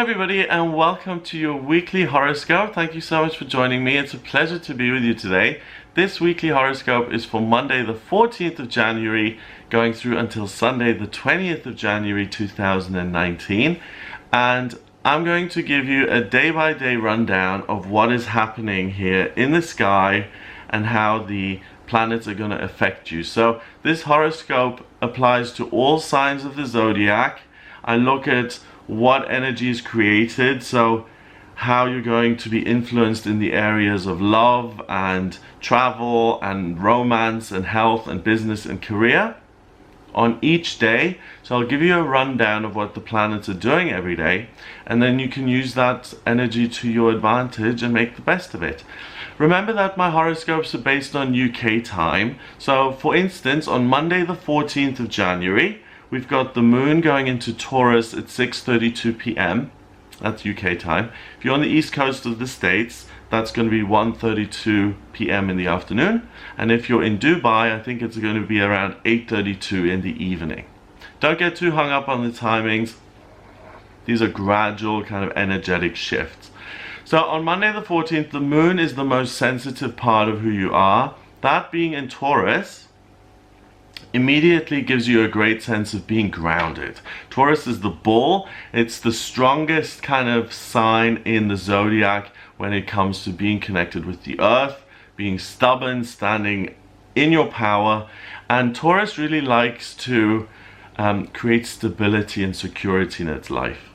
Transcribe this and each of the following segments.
Hi everybody and welcome to your weekly horoscope. Thank you so much for joining me. It's a pleasure to be with you today. This weekly horoscope is for Monday the 14th of January going through until Sunday the 20th of January 2019, and I'm going to give you a day-by-day rundown of what is happening here in the sky and how the planets are going to affect you. So this horoscope applies to all signs of the zodiac. I look at what energy is created, so how you're going to be influenced in the areas of love and travel and romance and health and business and career on each day. So I'll give you a rundown of what the planets are doing every day, and then you can use that energy to your advantage and make the best of it. Remember that my horoscopes are based on UK time. So for instance, on Monday the 14th of January, we've got the moon going into Taurus at 6:32 p.m. That's UK time. If you're on the east coast of the States, that's going to be 1:32 p.m. in the afternoon. And if you're in Dubai, I think it's going to be around 8:32 in the evening. Don't get too hung up on the timings. These are gradual kind of energetic shifts. So on Monday the 14th, the moon is the most sensitive part of who you are. That being in Taurus immediately gives you a great sense of being grounded. Taurus is the bull. It's the strongest kind of sign in the zodiac when it comes to being connected with the earth, being stubborn, standing in your power. And Taurus really likes to create stability and security in its life.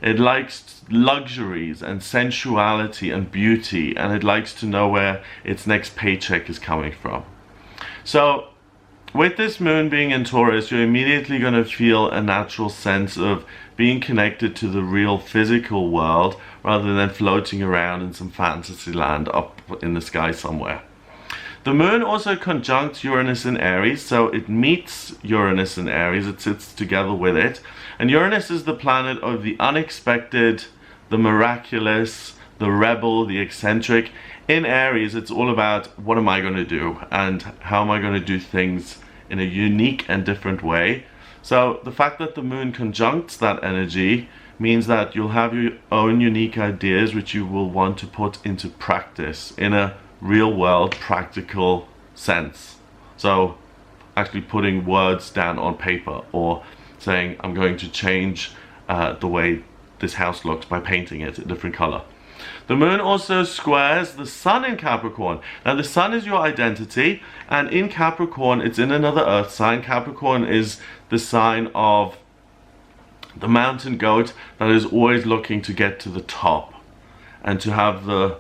It likes luxuries and sensuality and beauty, and it likes to know where its next paycheck is coming from. So with this moon being in Taurus, you're immediately going to feel a natural sense of being connected to the real physical world rather than floating around in some fantasy land up in the sky somewhere. The moon also conjuncts Uranus in Aries, so it meets Uranus in Aries, it sits together with it. And Uranus is the planet of the unexpected, the miraculous, the rebel, the eccentric. In Aries, it's all about what am I going to do and how am I going to do things in a unique and different way. So the fact that the moon conjuncts that energy means that you'll have your own unique ideas which you will want to put into practice in a real world practical sense. So actually putting words down on paper or saying I'm going to change the way this house looks by painting it a different color. The moon also squares the sun in Capricorn. Now the sun is your identity, and in Capricorn it's in another earth sign. Capricorn is the sign of the mountain goat that is always looking to get to the top and to have the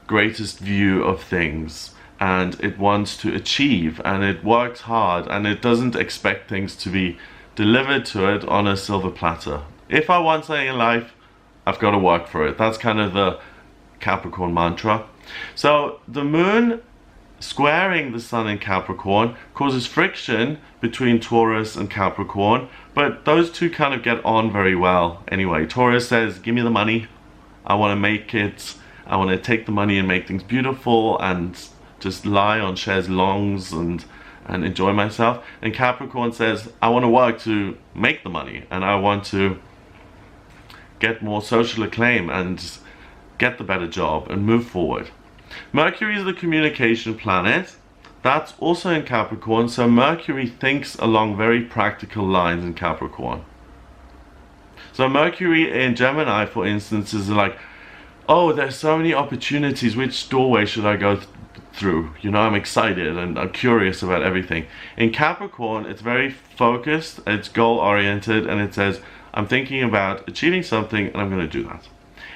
greatest view of things, and it wants to achieve, and it works hard, and it doesn't expect things to be delivered to it on a silver platter. If I want something in life, I've got to work for it. That's kind of the Capricorn mantra. So the moon squaring the sun in Capricorn causes friction between Taurus and Capricorn, but those two kind of get on very well anyway. Taurus says, give me the money, I want to make it, I want to take the money and make things beautiful and just lie on chaise longues and enjoy myself. And Capricorn says, I want to work to make the money, and I want to get more social acclaim and get the better job and move forward. Mercury is the communication planet. That's also in Capricorn, so Mercury thinks along very practical lines in Capricorn. So Mercury in Gemini, for instance, is like, oh, there's so many opportunities, which doorway should I go through? You know, I'm excited and I'm curious about everything. In Capricorn, it's very focused, it's goal oriented, and it says, I'm thinking about achieving something and I'm going to do that.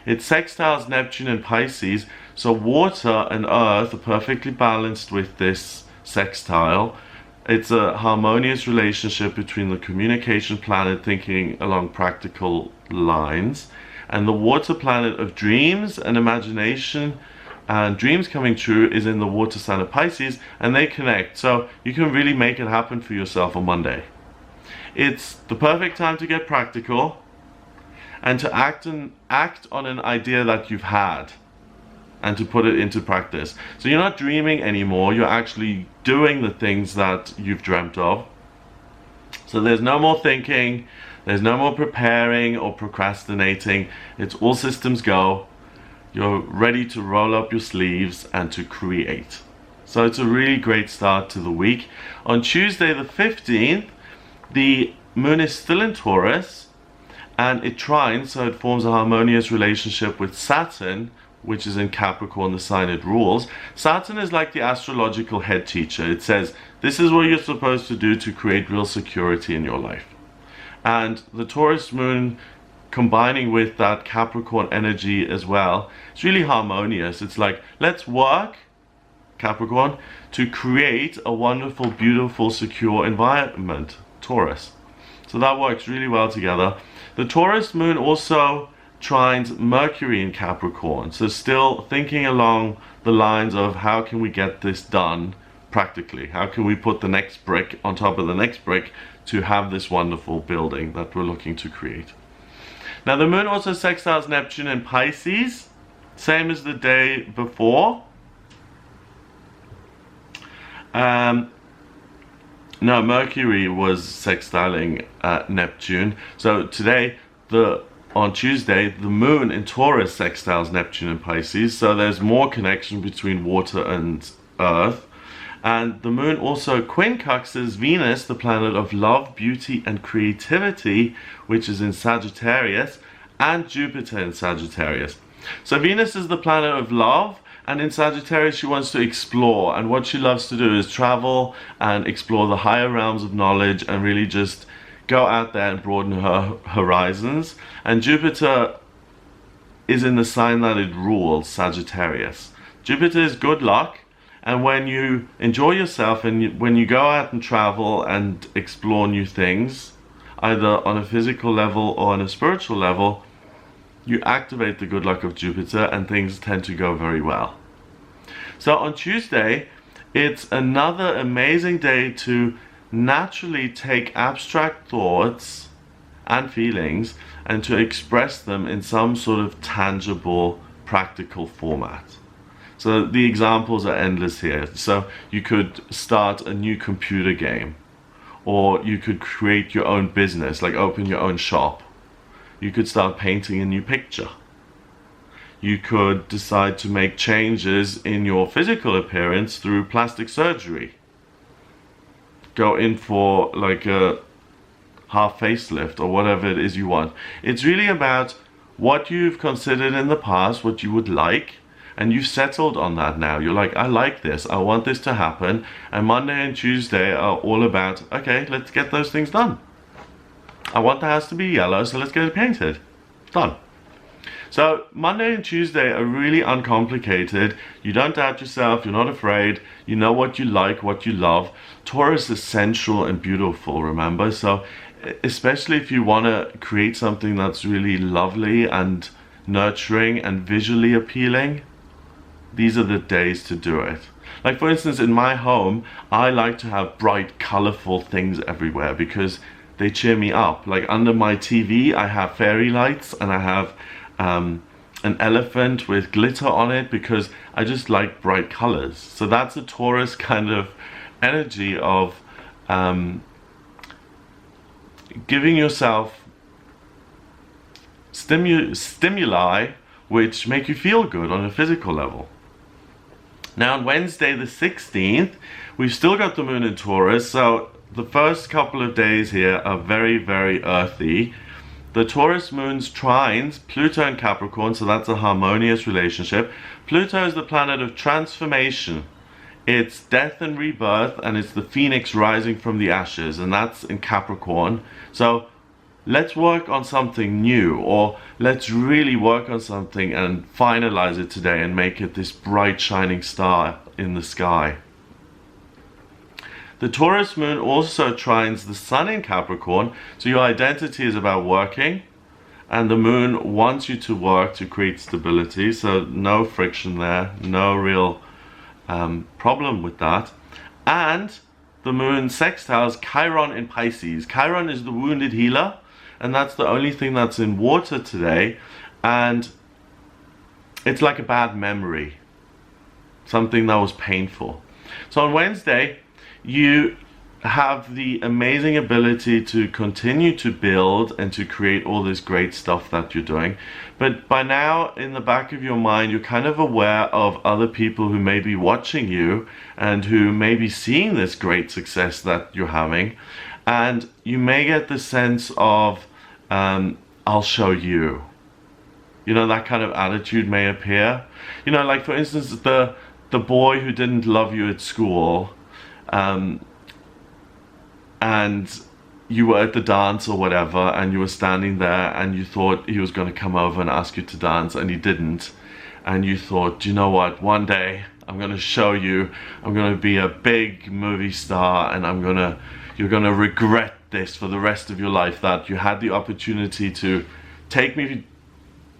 It sextiles Neptune and Pisces, so water and earth are perfectly balanced with this sextile. It's a harmonious relationship between the communication planet thinking along practical lines and the water planet of dreams and imagination and dreams coming true is in the water sign of Pisces, and they connect, so you can really make it happen for yourself on Monday. It's the perfect time to get practical and to act on an idea that you've had and to put it into practice. So you're not dreaming anymore, you're actually doing the things that you've dreamt of. So there's no more thinking, There's no more preparing or procrastinating. It's all systems go. You're ready to roll up your sleeves and to create. So it's a really great start to the week. On Tuesday the 15th, the moon is still in Taurus and it trines, so it forms a harmonious relationship with Saturn, which is in Capricorn, the sign it rules. Saturn is like the astrological head teacher. It says, this is what you're supposed to do to create real security in your life. And the Taurus moon combining with that Capricorn energy as well, it's really harmonious. It's like, let's work, Capricorn, to create a wonderful, beautiful, secure environment, Taurus. So that works really well together. The Taurus moon also trines Mercury in Capricorn, so still thinking along the lines of how can we get this done practically, how can we put the next brick on top of the next brick to have this wonderful building that we're looking to create. Now the moon also sextiles Neptune in Pisces, same as the day before. No, Mercury was sextiling Neptune, so today on Tuesday, the moon in Taurus sextiles Neptune and Pisces, so there's more connection between water and earth. And the moon also quincunxes Venus, the planet of love, beauty, and creativity, which is in Sagittarius, and Jupiter in Sagittarius. So Venus is the planet of love, and in Sagittarius she wants to explore, and what she loves to do is travel and explore the higher realms of knowledge and really just go out there and broaden her horizons. And Jupiter is in the sign that it rules, Sagittarius. Jupiter is good luck, and when you enjoy yourself and when you go out and travel and explore new things, either on a physical level or on a spiritual level, you activate the good luck of Jupiter and things tend to go very well. So on Tuesday, it's another amazing day to naturally take abstract thoughts and feelings and to express them in some sort of tangible, practical format. So the examples are endless here. So you could start a new computer game, or you could create your own business, like open your own shop. You could start painting a new picture. You could decide to make changes in your physical appearance through plastic surgery. Go in for like a half facelift or whatever it is you want. It's really about what you've considered in the past, what you would like, and you've settled on that now. You're like, I like this, I want this to happen. And Monday and Tuesday are all about, okay, let's get those things done. I want the house to be yellow, so let's get it painted. Done. So Monday and Tuesday are really uncomplicated. You don't doubt yourself, you're not afraid, you know what you like, what you love. Taurus is sensual and beautiful, remember? So especially if you want to create something that's really lovely and nurturing and visually appealing, these are the days to do it. Like for instance, in my home, I like to have bright, colorful things everywhere because they cheer me up. Like under my TV, I have fairy lights and I have an elephant with glitter on it because I just like bright colors. So that's a Taurus kind of energy of giving yourself stimuli which make you feel good on a physical level. Now on Wednesday the 16th, we've still got the moon in Taurus, so the first couple of days here are very, very earthy. The Taurus moon's trines Pluto and Capricorn, so that's a harmonious relationship. Pluto is the planet of transformation. It's death and rebirth, and it's the phoenix rising from the ashes, and that's in Capricorn. So let's work on something new, or let's really work on something and finalize it today and make it this bright shining star in the sky. The Taurus moon also trines the sun in Capricorn, so your identity is about working, and the moon wants you to work to create stability, so no friction there, no real problem with that. And the moon sextiles Chiron in Pisces. Chiron is the wounded healer, and that's the only thing that's in water today, and it's like a bad memory, something that was painful. So on Wednesday, you have the amazing ability to continue to build and to create all this great stuff that you're doing. But by now, in the back of your mind, you're kind of aware of other people who may be watching you and who may be seeing this great success that you're having. And you may get the sense of, I'll show you. You know, that kind of attitude may appear. You know, like for instance, the boy who didn't love you at school, and you were at the dance or whatever, and you were standing there and you thought he was going to come over and ask you to dance, and he didn't. And you thought, you know what, one day I'm going to show you, I'm going to be a big movie star, and you're going to regret this for the rest of your life, that you had the opportunity to take me,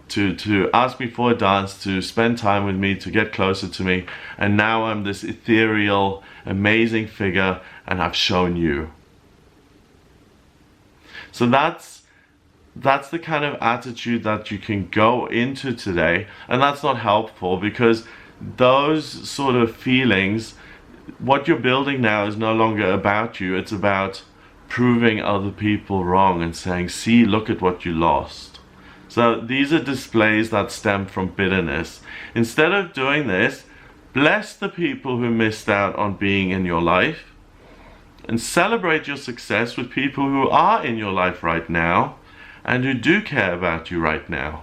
to ask me for a dance, to spend time with me, to get closer to me, and now I'm this ethereal, amazing figure, and I've shown you. So that's the kind of attitude that you can go into today, and that's not helpful, because those sort of feelings, what you're building now is no longer about you. It's about proving other people wrong and saying, see, look at what you lost. So these are displays that stem from bitterness. Instead of doing this, bless the people who missed out on being in your life, and celebrate your success with people who are in your life right now and who do care about you right now.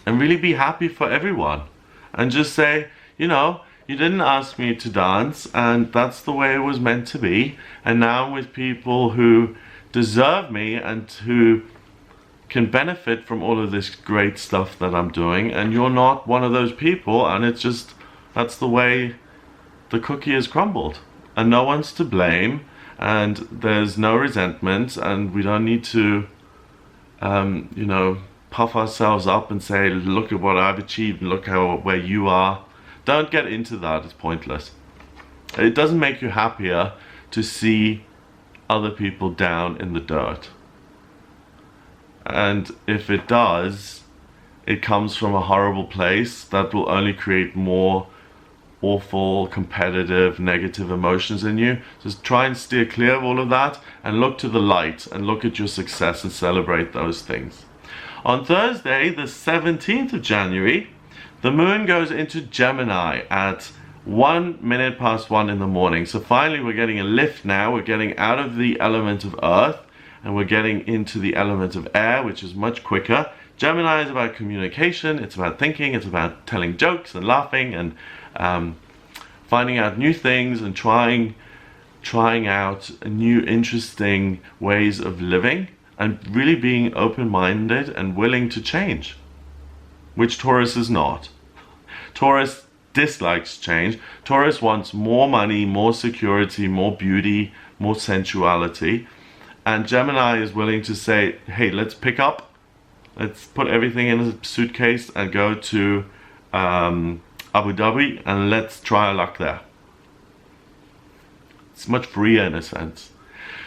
And really be happy for everyone. And just say, you know, you didn't ask me to dance, and that's the way it was meant to be. And now I'm with people who deserve me and who can benefit from all of this great stuff that I'm doing. And you're not one of those people, and it's just, that's the way the cookie is crumbled. And no one's to blame, and there's no resentment, and we don't need to, you know, puff ourselves up and say, look at what I've achieved and look where you are. Don't get into that, it's pointless. It doesn't make you happier to see other people down in the dirt. And if it does, it comes from a horrible place that will only create more awful, competitive, negative emotions in you. Just try and steer clear of all of that and look to the light and look at your success and celebrate those things. On Thursday, the 17th of January, the moon goes into Gemini at 1 minute past 1 in the morning. So finally we're getting a lift now. We're getting out of the element of earth and we're getting into the element of air, which is much quicker. Gemini is about communication, it's about thinking, it's about telling jokes and laughing and finding out new things and trying out new interesting ways of living, and really being open-minded and willing to change, which Taurus is not. Taurus dislikes change. Taurus wants more money, more security, more beauty, more sensuality, and Gemini is willing to say, hey, let's pick up, let's put everything in a suitcase and go to Abu Dhabi, and let's try our luck there. It's much freer in a sense.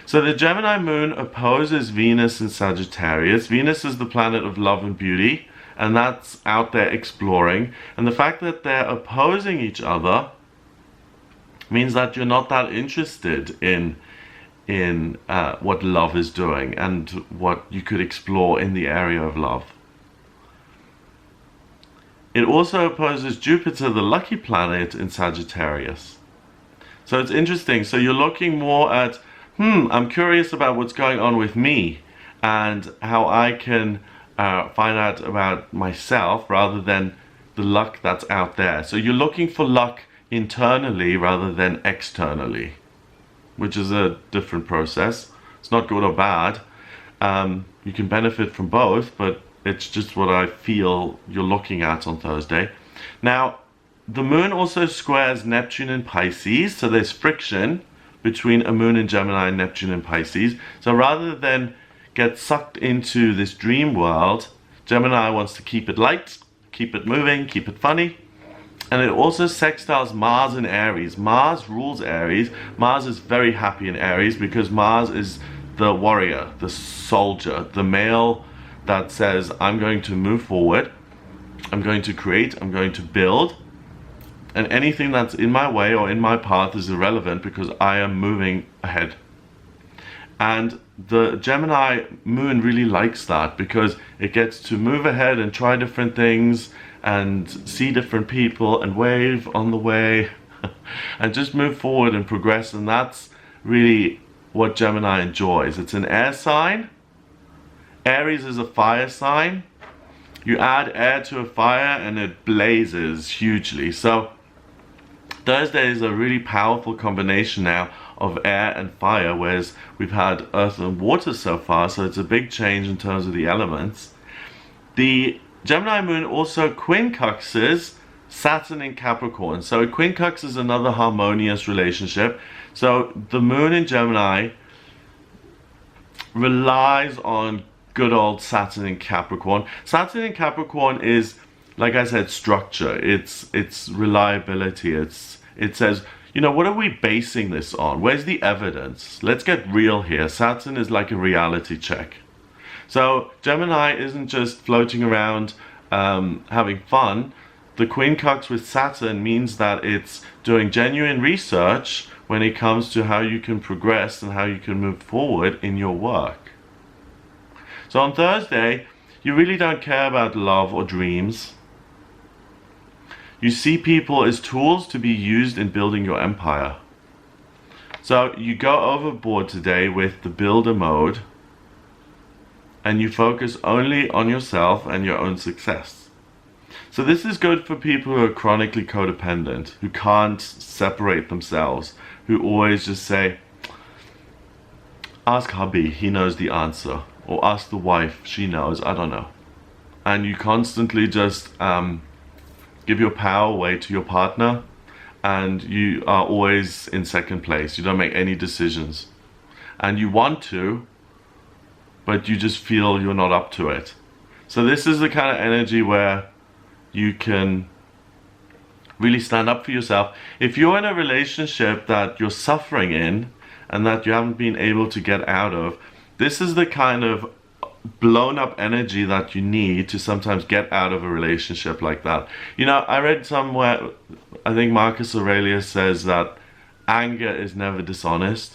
So the Gemini moon opposes Venus in Sagittarius. Venus is the planet of love and beauty, and that's out there exploring. And the fact that they're opposing each other means that you're not that interested in what love is doing and what you could explore in the area of love. It also opposes Jupiter, the lucky planet, in Sagittarius. So it's interesting. So you're looking more at, I'm curious about what's going on with me and how I can find out about myself rather than the luck that's out there. So you're looking for luck internally rather than externally, which is a different process. It's not good or bad. You can benefit from both, but it's just what I feel you're looking at on Thursday. Now, the moon also squares Neptune in Pisces, so there's friction between a moon in Gemini and Neptune in Pisces. So rather than get sucked into this dream world, Gemini wants to keep it light, keep it moving, keep it funny. And it also sextiles Mars in Aries. Mars rules Aries. Mars is very happy in Aries because Mars is the warrior, the soldier, the male that says, I'm going to move forward, I'm going to create, I'm going to build, And anything that's in my way or in my path is irrelevant because I am moving ahead. And the Gemini moon really likes that because it gets to move ahead and try different things and see different people and wave on the way and just move forward and progress. And that's really what Gemini enjoys. It's an air sign. Aries is a fire sign. You add air to a fire and it blazes hugely. So Thursday is a really powerful combination now of air and fire, whereas we've had earth and water so far, so it's a big change in terms of the elements. The Gemini moon also quincunxes Saturn in Capricorn. So a quincunx is another harmonious relationship. So the moon in Gemini relies on good old Saturn in Capricorn. Saturn in Capricorn is, like I said, structure. It's reliability. It says, you know, what are we basing this on? Where's the evidence? Let's get real here. Saturn is like a reality check. So Gemini isn't just floating around having fun. The quincunx with Saturn means that it's doing genuine research when it comes to how you can progress and how you can move forward in your work. So on Thursday, you really don't care about love or dreams. You see people as tools to be used in building your empire. So you go overboard today with the builder mode and you focus only on yourself and your own success. So this is good for people who are chronically codependent, who can't separate themselves, who always just say, ask hubby, he knows the answer. Or ask the wife, she knows, I don't know. And you constantly just give your power away to your partner, and you are always in second place. You don't make any decisions. And you want to, but you just feel you're not up to it. So this is the kind of energy where you can really stand up for yourself. If you're in a relationship that you're suffering in and that you haven't been able to get out of, this is the kind of blown up energy that you need to sometimes get out of a relationship like that. You know, I read somewhere, I think Marcus Aurelius says that anger is never dishonest.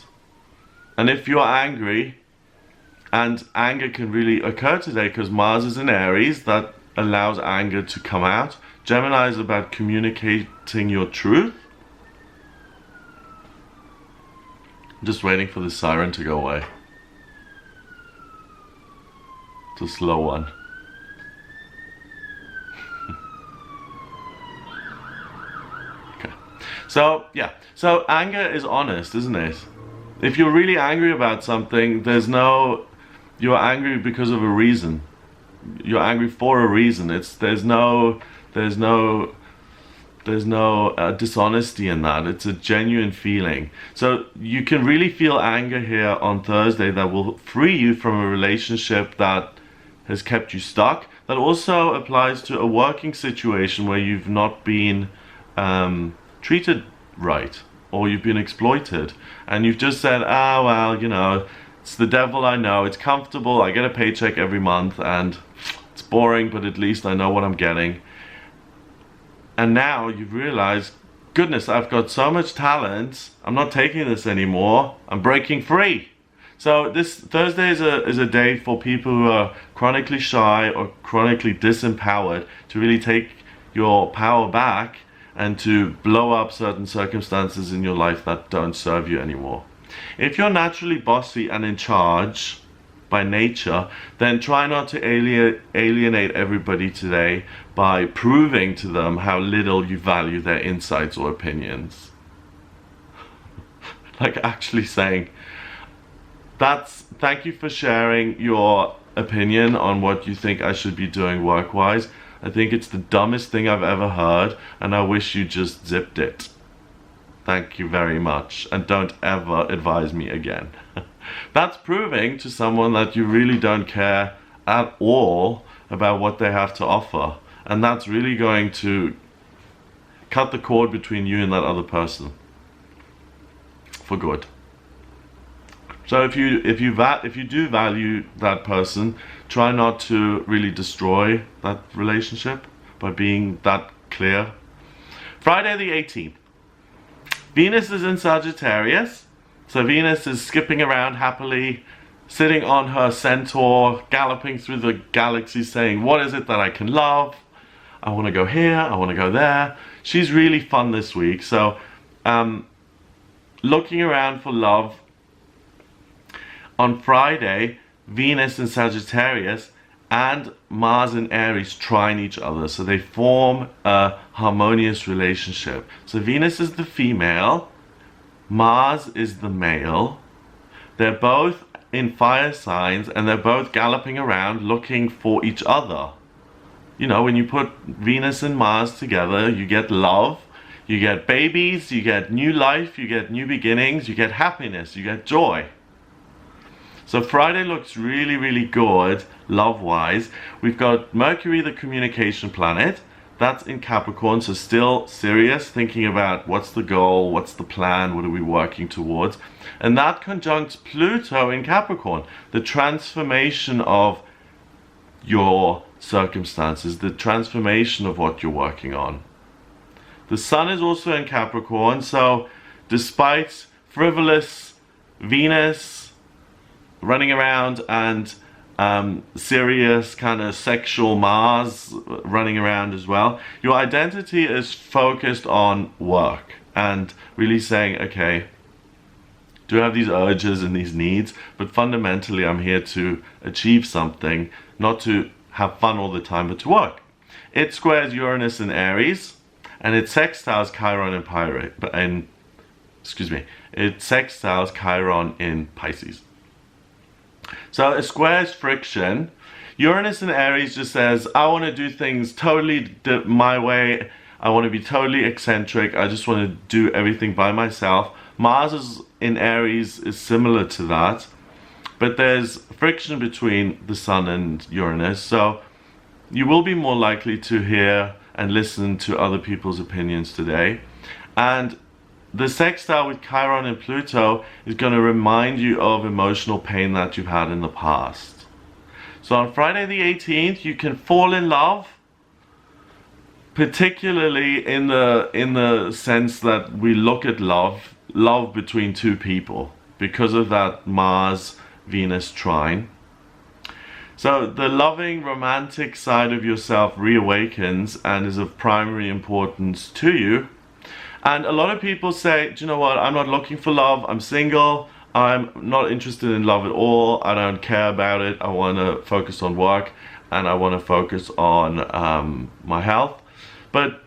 And if you're angry, and anger can really occur today because Mars is in Aries, that allows anger to come out. Gemini is about communicating your truth. I'm just waiting for the siren to go away. It's a slow one. Okay. So, yeah. So anger is honest, isn't it? If you're really angry about something, you're angry because of a reason. You're angry for a reason. There's no dishonesty in that. It's a genuine feeling. So you can really feel anger here on Thursday that will free you from a relationship that has kept you stuck. That also applies to a working situation where you've not been treated right, or you've been exploited, and you've just said, well, you know, it's the devil, I know, it's comfortable, I get a paycheck every month, and it's boring, but at least I know what I'm getting. And now you've realized, goodness, I've got so much talent, I'm not taking this anymore, I'm breaking free. So this Thursday is a day for people who are chronically shy or chronically disempowered to really take your power back and to blow up certain circumstances in your life that don't serve you anymore. If you're naturally bossy and in charge by nature, then try not to alienate everybody today by proving to them how little you value their insights or opinions. Like actually saying, thank you for sharing your opinion on what you think I should be doing work-wise. I think it's the dumbest thing I've ever heard, and I wish you just zipped it. Thank you very much, and don't ever advise me again. That's proving to someone that you really don't care at all about what they have to offer, and that's really going to cut the cord between you and that other person for good. So if you do value that person, try not to really destroy that relationship by being that clear. Friday the 18th. Venus is in Sagittarius. So Venus is skipping around happily, sitting on her centaur, galloping through the galaxy saying, what is it that I can love? I want to go here, I want to go there. She's really fun this week. So looking around for love. On Friday, Venus in Sagittarius and Mars in Aries trine each other. So they form a harmonious relationship. So Venus is the female, Mars is the male. They're both in fire signs and they're both galloping around looking for each other. You know, when you put Venus and Mars together, you get love, you get babies, you get new life, you get new beginnings, you get happiness, you get joy. So Friday looks really, really good love-wise. We've got Mercury, the communication planet. That's in Capricorn, so still serious, thinking about what's the goal, what's the plan, what are we working towards. And that conjuncts Pluto in Capricorn, the transformation of your circumstances, the transformation of what you're working on. The Sun is also in Capricorn, so despite frivolous Venus running around and serious kind of sexual Mars running around as well, your identity is focused on work and really saying, okay, do I have these urges and these needs, but fundamentally I'm here to achieve something, not to have fun all the time, but to work. It squares Uranus in Aries, and it sextiles Chiron in Pisces. So it squares friction. Uranus in Aries just says, I want to do things totally my way. I want to be totally eccentric. I just want to do everything by myself. Mars in Aries is similar to that. But there's friction between the Sun and Uranus. So you will be more likely to hear and listen to other people's opinions today. And the sextile with Chiron and Pluto is going to remind you of emotional pain that you've had in the past. So on Friday the 18th, you can fall in love, particularly in the sense that we look at love between two people because of that Mars-Venus trine. So the loving, romantic side of yourself reawakens and is of primary importance to you. And a lot of people say, do you know what, I'm not looking for love, I'm single, I'm not interested in love at all, I don't care about it, I want to focus on work and I want to focus on my health. But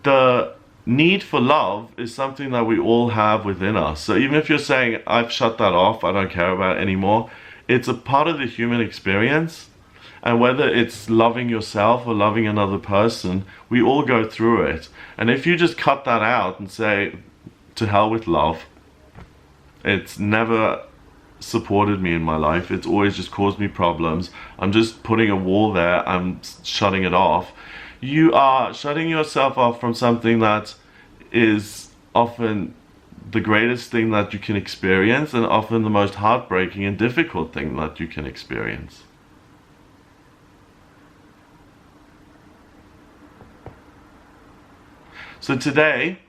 the need for love is something that we all have within us. So even if you're saying, I've shut that off, I don't care about it anymore, it's a part of the human experience. And whether it's loving yourself or loving another person, we all go through it. And if you just cut that out and say, to hell with love, it's never supported me in my life, it's always just caused me problems, I'm just putting a wall there, I'm shutting it off. You are shutting yourself off from something that is often the greatest thing that you can experience and often the most heartbreaking and difficult thing that you can experience. So today,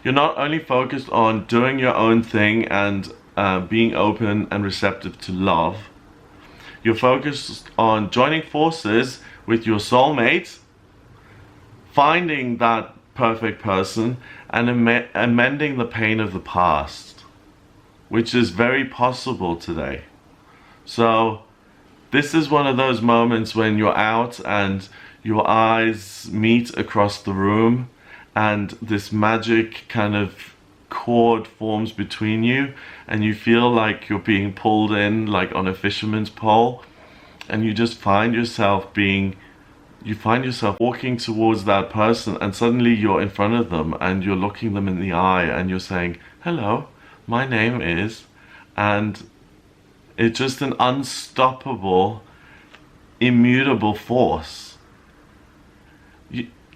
you're not only focused on doing your own thing and being open and receptive to love, you're focused on joining forces with your soulmate, finding that perfect person, and amending the pain of the past, which is very possible today. So this is one of those moments when you're out and your eyes meet across the room and this magic kind of cord forms between you and you feel like you're being pulled in like on a fisherman's pole, and you just find yourself walking towards that person, and suddenly you're in front of them and you're looking them in the eye and you're saying, hello, my name is, and it's just an unstoppable, immutable force.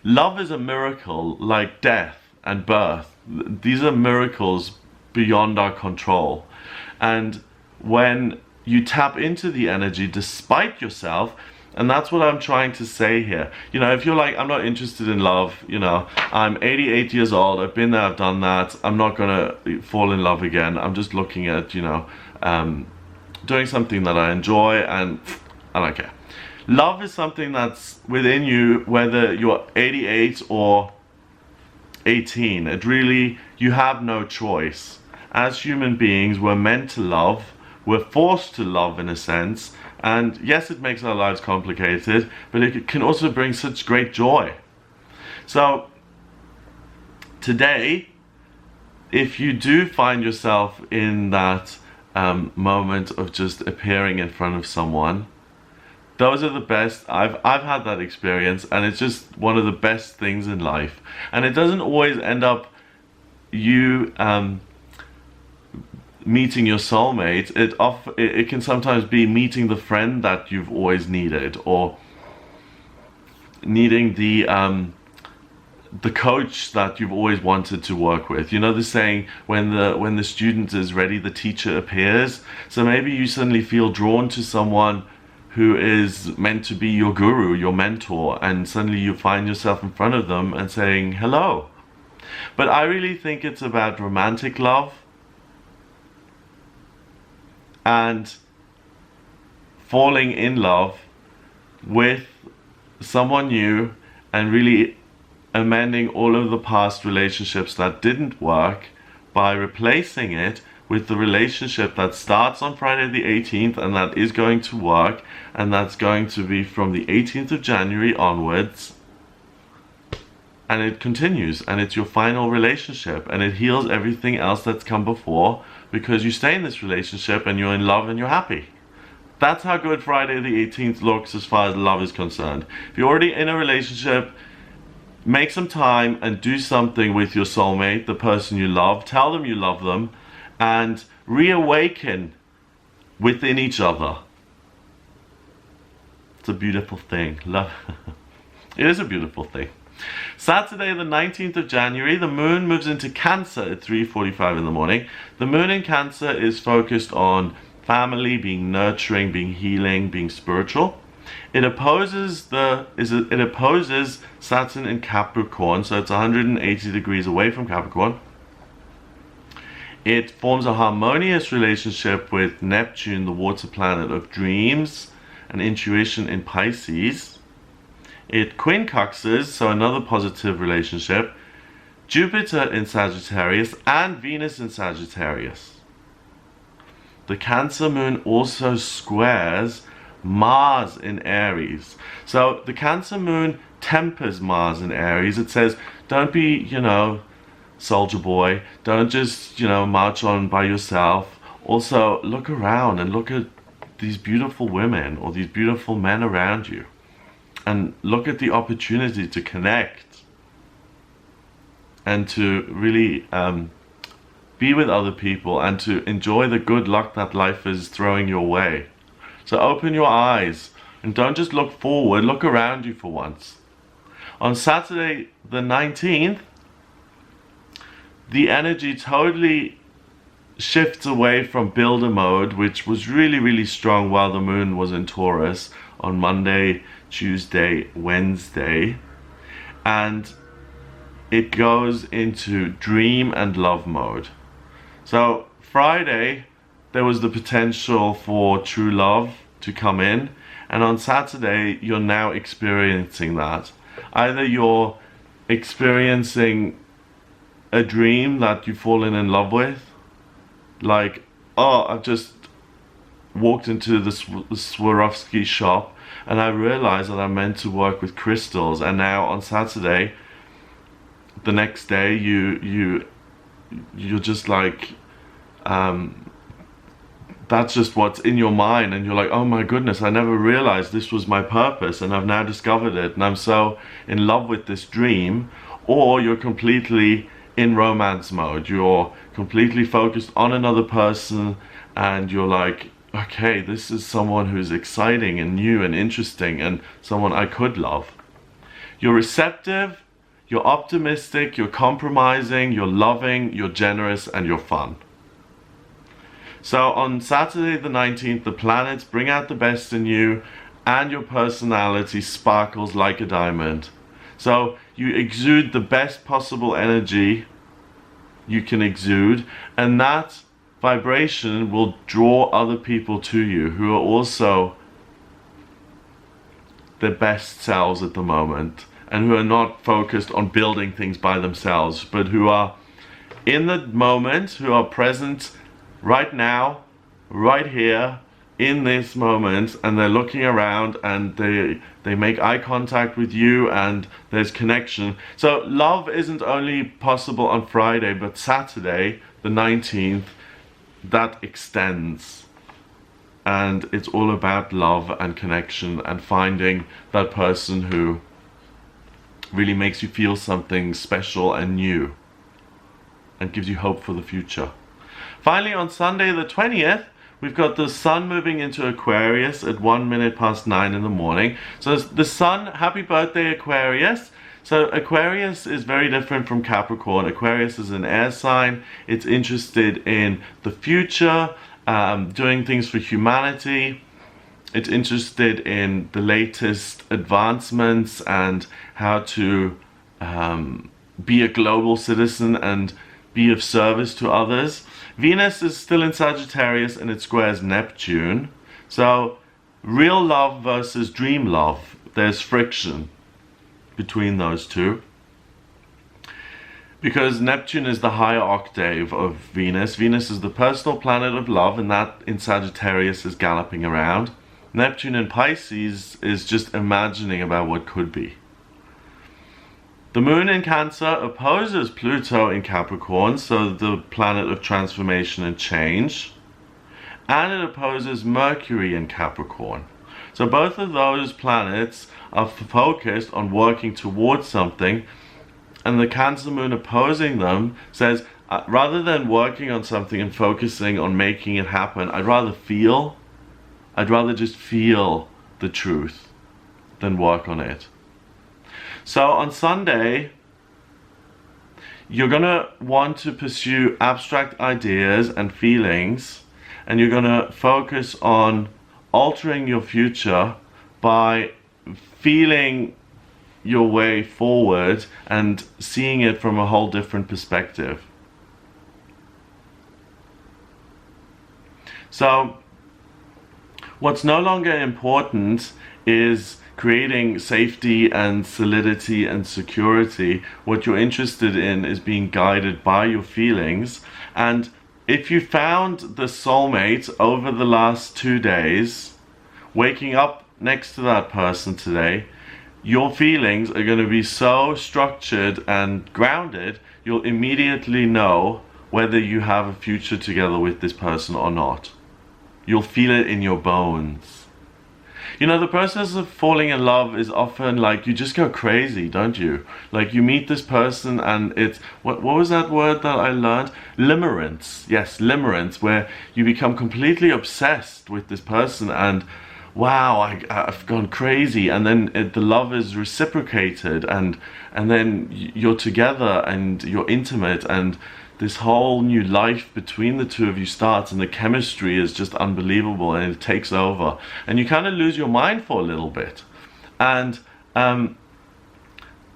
Love is a miracle like death and birth. These are miracles beyond our control. And when you tap into the energy despite yourself, And that's what I'm trying to say here. You know, if you're like, I'm not interested in love, you know, I'm 88 years old, I've been there, I've done that, I'm not gonna fall in love again. I'm just looking at, you know, doing something that I enjoy, and I don't care. Love is something that's within you, whether you're 88 or 18. It really, you have no choice. As human beings, we're meant to love, we're forced to love in a sense, and yes, it makes our lives complicated, but it can also bring such great joy. So today, if you do find yourself in that moment of just appearing in front of someone, those are the best. I've had that experience, and it's just one of the best things in life. And it doesn't always end up you meeting your soulmate. It can sometimes be meeting the friend that you've always needed, or needing the coach that you've always wanted to work with. You know the saying, when the student is ready, the teacher appears. So maybe you suddenly feel drawn to someone who is meant to be your guru, your mentor, and suddenly you find yourself in front of them and saying hello. But I really think it's about romantic love and falling in love with someone new, and really amending all of the past relationships that didn't work by replacing it with the relationship that starts on Friday the 18th and that is going to work, and that's going to be from the 18th of January onwards, and it continues, and it's your final relationship, and it heals everything else that's come before, because you stay in this relationship and you're in love and you're happy. That's how good Friday the 18th looks as far as love is concerned. If you're already in a relationship, make some time and do something with your soulmate, the person you love. Tell them you love them, and reawaken within each other. It's a beautiful thing. Love. It is a beautiful thing. Saturday the 19th of January, the moon moves into Cancer at 3:45 in the morning. The moon in Cancer is focused on family, being nurturing, being healing, being spiritual. It opposes Saturn in Capricorn, so it's 180 degrees away from Capricorn. It forms a harmonious relationship with Neptune, the water planet of dreams and intuition, in Pisces. It quincunxes, so another positive relationship, Jupiter in Sagittarius and Venus in Sagittarius. The Cancer moon also squares Mars in Aries. So the Cancer moon tempers Mars in Aries. It says, don't be, you know, soldier boy. Don't just, you know, march on by yourself. Also, look around and look at these beautiful women or these beautiful men around you. And look at the opportunity to connect and to really be with other people and to enjoy the good luck that life is throwing your way. So open your eyes and don't just look forward, look around you for once. On Saturday the 19th, the energy totally shifts away from builder mode, which was really, really strong while the moon was in Taurus on Monday, Tuesday, Wednesday, and it goes into dream and love mode. So Friday, there was the potential for true love to come in, and on Saturday, you're now experiencing that. Either you're experiencing a dream that you've fallen in love with, like, oh, I've just walked into the Swarovski shop and I realized that I'm meant to work with crystals, and now on Saturday, the next day, you're just like, that's just what's in your mind, and you're like, oh my goodness, I never realized this was my purpose, and I've now discovered it, and I'm so in love with this dream. Or you're completely in romance mode, you're completely focused on another person, and you're like, okay, this is someone who's exciting and new and interesting and someone I could love. You're receptive, you're optimistic, you're compromising, you're loving, you're generous, and you're fun. So on Saturday the 19th, the planets bring out the best in you, and your personality sparkles like a diamond. So you exude the best possible energy you can exude, and that vibration will draw other people to you who are also their best selves at the moment, and who are not focused on building things by themselves, but who are in the moment, who are present right now, right here, in this moment, and they're looking around and they make eye contact with you, and there's connection. So love isn't only possible on Friday, but Saturday the 19th, that extends, and it's all about love and connection and finding that person who really makes you feel something special and new and gives you hope for the future. Finally, on Sunday the 20th, we've got the sun moving into Aquarius at 9:01 in the morning. So the sun, happy birthday Aquarius. So Aquarius is very different from Capricorn. Aquarius is an air sign. It's interested in the future, doing things for humanity. It's interested in the latest advancements and how to be a global citizen and be of service to others. Venus is still in Sagittarius and it squares Neptune. So real love versus dream love, there's friction between those two, because Neptune is the higher octave of Venus. Venus is the personal planet of love, and that in Sagittarius is galloping around. Neptune in Pisces is just imagining about what could be. The moon in Cancer opposes Pluto in Capricorn, so the planet of transformation and change. And it opposes Mercury in Capricorn. So both of those planets are focused on working towards something, and the Cancer moon opposing them says, rather than working on something and focusing on making it happen, I'd rather just feel the truth than work on it. So on Sunday, you're going to want to pursue abstract ideas and feelings, and you're going to focus on altering your future by feeling your way forward and seeing it from a whole different perspective. So what's no longer important is creating safety and solidity and security. What you're interested in is being guided by your feelings. And if you found the soulmate over the last 2 days, waking up next to that person today, your feelings are going to be so structured and grounded, you'll immediately know whether you have a future together with this person or not. You'll feel it in your bones. You know, the process of falling in love is often like you just go crazy, don't you? Like you meet this person and it's, what was that word that I learned? Limerence. Yes, limerence, where you become completely obsessed with this person and wow, I've gone crazy, and then the love is reciprocated, and then you're together and you're intimate, and this whole new life between the two of you starts, and the chemistry is just unbelievable, and it takes over, and you kind of lose your mind for a little bit. And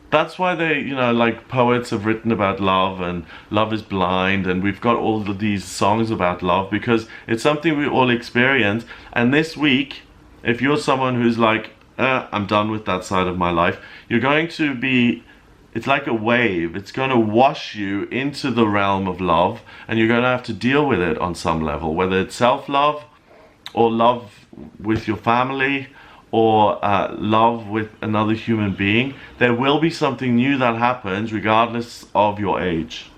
that's why they, you know, like poets have written about love, and Love is Blind, and we've got all of these songs about love because it's something we all experience. And this week, if you're someone who's like, I'm done with that side of my life, you're going to be, it's like a wave. It's going to wash you into the realm of love, and you're going to have to deal with it on some level, whether it's self-love or love with your family or love with another human being. There will be something new that happens regardless of your age,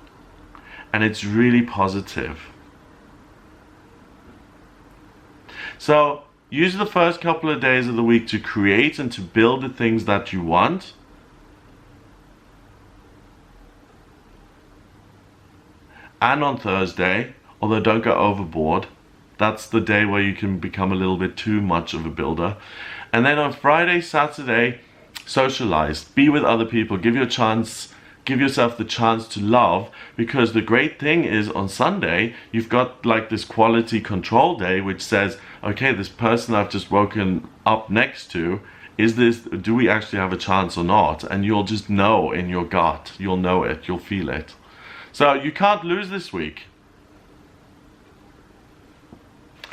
and it's really positive. So use the first couple of days of the week to create and to build the things that you want. And on Thursday, although don't go overboard, that's the day where you can become a little bit too much of a builder. And then on Friday, Saturday, socialize, be with other people, give your chance give yourself the chance to love, because the great thing is on Sunday you've got like this quality control day which says, okay, this person I've just woken up next to, do we actually have a chance or not? And you'll just know in your gut, you'll know it, you'll feel it. So you can't lose this week.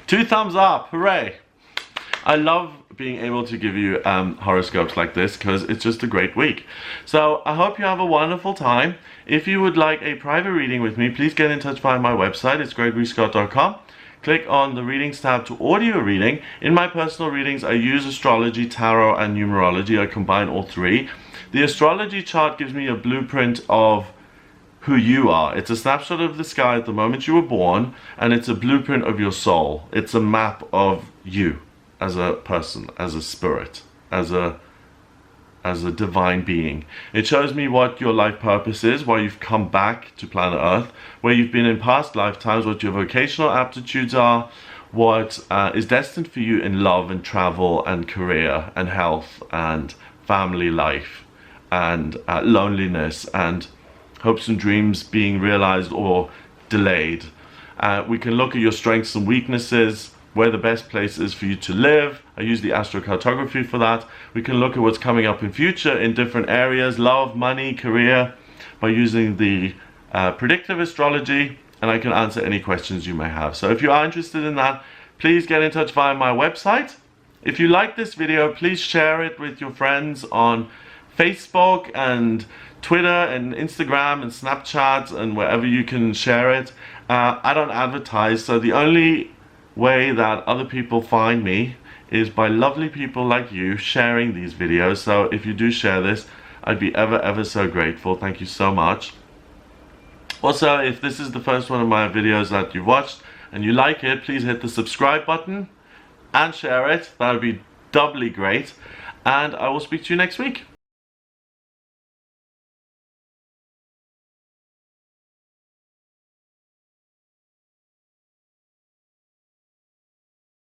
2 thumbs up, hooray! I love being able to give you horoscopes like this because it's just a great week. So I hope you have a wonderful time. If you would like a private reading with me, please get in touch via my website. It's gregoryscott.com. Click on the readings tab to audio reading. In my personal readings, I use astrology, tarot, and numerology. I combine all three. The astrology chart gives me a blueprint of who you are. It's a snapshot of the sky at the moment you were born, and it's a blueprint of your soul. It's a map of you as a person, as a spirit, as a divine being. It shows me what your life purpose is, why you've come back to planet Earth, where you've been in past lifetimes, what your vocational aptitudes are, what is destined for you in love and travel and career and health and family life and loneliness and hopes and dreams being realized or delayed. We can look at your strengths and weaknesses, where the best place is for you to live. I use the astrocartography for that. We can look at what's coming up in future in different areas, love, money, career, by using the predictive astrology, and I can answer any questions you may have. So if you are interested in that, please get in touch via my website. If you like this video, please share it with your friends on Facebook and Twitter and Instagram and Snapchat and wherever you can share it. I don't advertise, so the only way that other people find me is by lovely people like you sharing these videos. So if you do share this, I'd be ever so grateful. Thank you so much. Also, if this is the first one of my videos that you've watched and you like it, please hit the subscribe button and share it. That would be doubly great, and I will speak to you next week.